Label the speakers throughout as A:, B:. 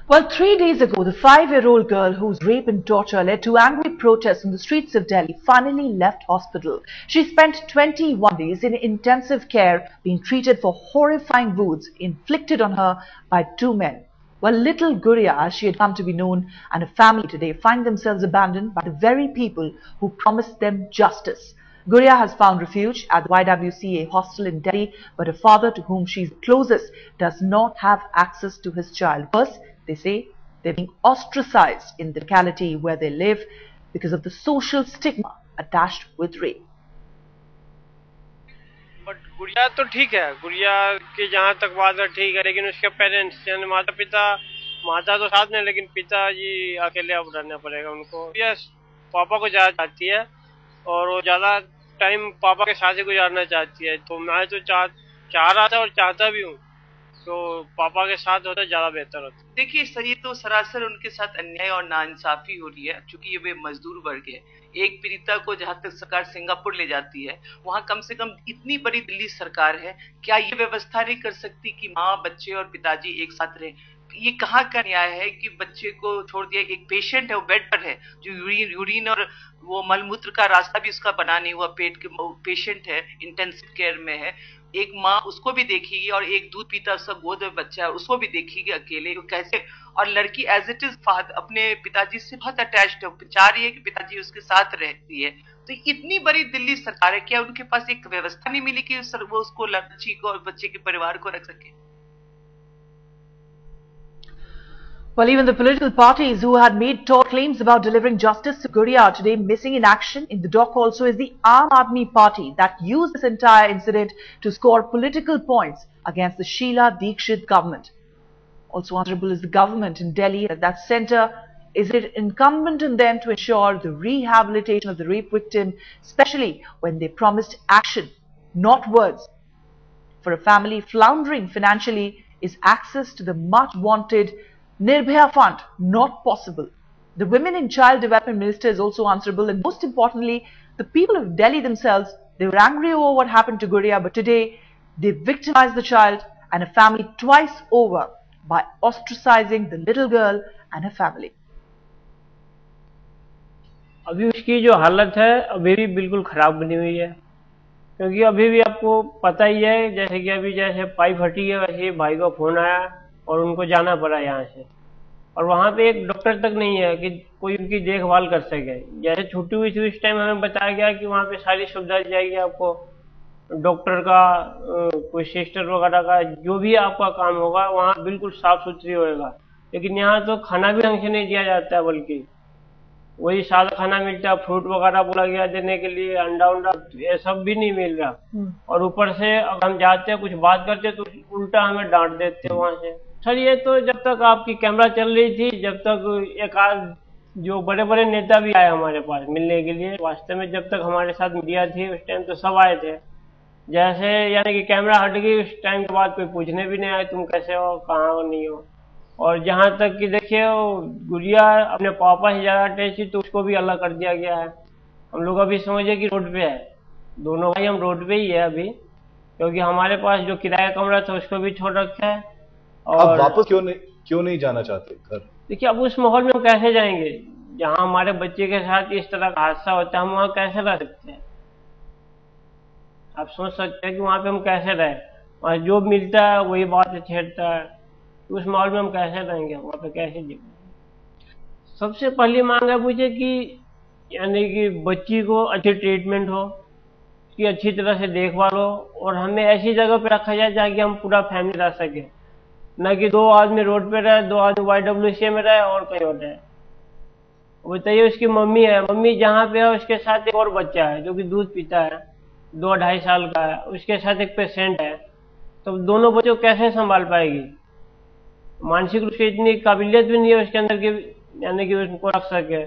A: Well, 3 days ago, the 5-year-old girl whose rape and torture led to angry protests in the streets of Delhi finally left hospital. She spent 21 days in intensive care, being treated for horrifying wounds inflicted on her by two men. Well, little Guria, as she had come to be known, and her family today find themselves abandoned by the very people who promised them justice. Guria has found refuge at the YWCA hostel in Delhi, but her father, to whom she is closest, does not have access to his child. First, they say they're being ostracized in the locality where they live because of the social stigma attached with rape.
B: But गुड़िया तो ठीक है, गुड़िया की जहाँ तक बात है ठीक है, लेकिन उसके पेरेंट्स यानी माता पिता, माता तो साथ में लेकिन पिताजी अकेले अब रहना पड़ेगा उनको। यस, पापा को ज्यादा चाहती है और वो ज्यादा टाइम पापा के साथ ही गुजारना चाहती है। तो मैं तो चाह रहा था और चाहता भी हूँ, तो पापा के साथ होता ज्यादा बेहतर होता।
C: देखिए सर, ये तो सरासर उनके साथ अन्याय और नाइंसाफी हो रही है, क्योंकि ये वे मजदूर वर्ग है। एक पीड़िता को जहां तक सरकार सिंगापुर ले जाती है, वहां कम से कम इतनी बड़ी दिल्ली सरकार है, क्या ये व्यवस्था नहीं कर सकती कि माँ, बच्चे और पिताजी एक साथ रहे? ये कहाँ का न्याय है कि बच्चे को छोड़ दिया, एक पेशेंट है, वो बेड पर है, जो यूरिन और वो मलमूत्र का रास्ता भी उसका बना नहीं हुआ, पेट के पेशेंट है, इंटेंसिव केयर में है। एक माँ उसको भी देखेगी और एक दूध पीता उसका गोद में बच्चा है उसको भी देखेगी अकेले, कैसे? और लड़की एज इट इज अपने पिताजी से बहुत अटैच्ड है, चाह रही है कि पिताजी उसके साथ रहती है। तो इतनी बड़ी दिल्ली सरकार है, क्या उनके पास एक व्यवस्था नहीं मिली कि वो उसको, लड़की को और बच्चे के परिवार को रख सके?
A: Well, even the political parties who had made tall claims about delivering justice to Guria are today missing in action. In the dock also is the Aam Aadmi Party that used this entire incident to score political points against the Sheila Dikshit government. Also answerable is the government in Delhi. At that center, is it incumbent on them to ensure the rehabilitation of the rape victim, especially when they promised action, not words? For a family floundering financially, is access to the much wanted Nirbhaya Fund not possible. The Women and Child Development Minister is also answerable, and most importantly, the people of Delhi themselves, they were angry over what happened to Guria, but today they victimized the child and her family twice over by ostracizing the little girl and her family.
B: अभी उसकी जो हालत है अभी भी बिल्कुल खराब बनी हुई है, क्योंकि अभी भी आपको पता ही है, जैसे कि अभी जैसे पाइप फटी है वैसे भाई का फोन आया और उनको जाना पड़ा यहाँ से, और वहाँ पे एक डॉक्टर तक नहीं है कि कोई उनकी देखभाल कर सके। जैसे छुट्टी हुई थी उस टाइम हमें बताया गया कि वहाँ पे सारी सुविधा दी जाएगी आपको, डॉक्टर का, कोई सिस्टर वगैरह का, जो भी आपका काम होगा वहाँ बिल्कुल साफ सुथरी होएगा। लेकिन यहाँ तो खाना भी ढंग से नहीं दिया जाता है, बल्कि वही सादा खाना मिलता है, फ्रूट वगैरह बोला गया देने के लिए, अंडा उंडा ये सब भी नहीं मिल रहा। और ऊपर से अगर हम जाते हैं कुछ बात करते तो उल्टा हमें डांट देते हैं वहां से। सर, ये तो जब तक आपकी कैमरा चल रही थी, जब तक एक आध जो बड़े बड़े नेता भी आए हमारे पास मिलने के लिए, वास्तव में जब तक हमारे साथ मीडिया थी उस टाइम तो सब आए थे। जैसे यानी कि कैमरा हट गई उस टाइम के बाद कोई पूछने भी नहीं आए तुम कैसे हो, कहाँ हो, नहीं हो। और जहाँ तक कि देखिए गुड़िया अपने पापा से ज्यादा अटैच थी, तो उसको भी अलग कर दिया गया है। हम लोग अभी समझे कि रोड पे है, दोनों भाई हम रोड पे ही है अभी, क्योंकि हमारे पास जो किराया कमरा था उसको भी छोड़ रखा है। और
D: अब वापस क्यों नहीं जाना चाहते घर?
B: देखिए, अब उस माहौल में हम कैसे जाएंगे जहाँ हमारे बच्चे के साथ इस तरह का हादसा होता है, हम वहाँ कैसे रह सकते हैं? आप सोच सकते हैं कि वहाँ पे हम कैसे रहे, वहाँ जो मिलता है वही बात छेड़ता है, उस माहौल में हम कैसे रहेंगे, वहाँ पे कैसे जीवेंगे? सबसे पहली मांग है मुझे कि यानी कि बच्ची को अच्छी ट्रीटमेंट हो, उसकी अच्छी तरह से देखभाल हो, और हमें ऐसी जगह पे रखा जाए जहाँ की हम पूरा फैमिली रह सके, न कि दो आदमी रोड पे रहे, दो आदमी YWCA में रहे और कहीं और रहे। बताइए, उसकी मम्मी है, मम्मी जहाँ पे है उसके साथ एक और बच्चा है जो कि दूध पीता है, 2-2.5 साल का है, उसके साथ एक पेशेंट है, तो दोनों बच्चों को कैसे संभाल पाएगी? मानसिक रूप से इतनी काबिलियत भी नहीं है उसके अंदर की, यानी कि उनको रख सके।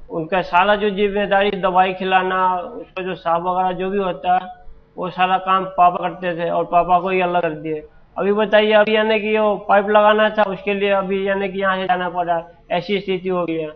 B: उनका सारा जो जिम्मेदारी, दवाई खिलाना, उसका जो साफ वगैरह जो भी होता है, वो सारा काम पापा करते थे और पापा को ही अलग कर दिए। अभी बताइए, अभी यानी कि वो पाइप लगाना था उसके लिए अभी यानी कि यहाँ से जाना पड़ा, ऐसी स्थिति हो गई है।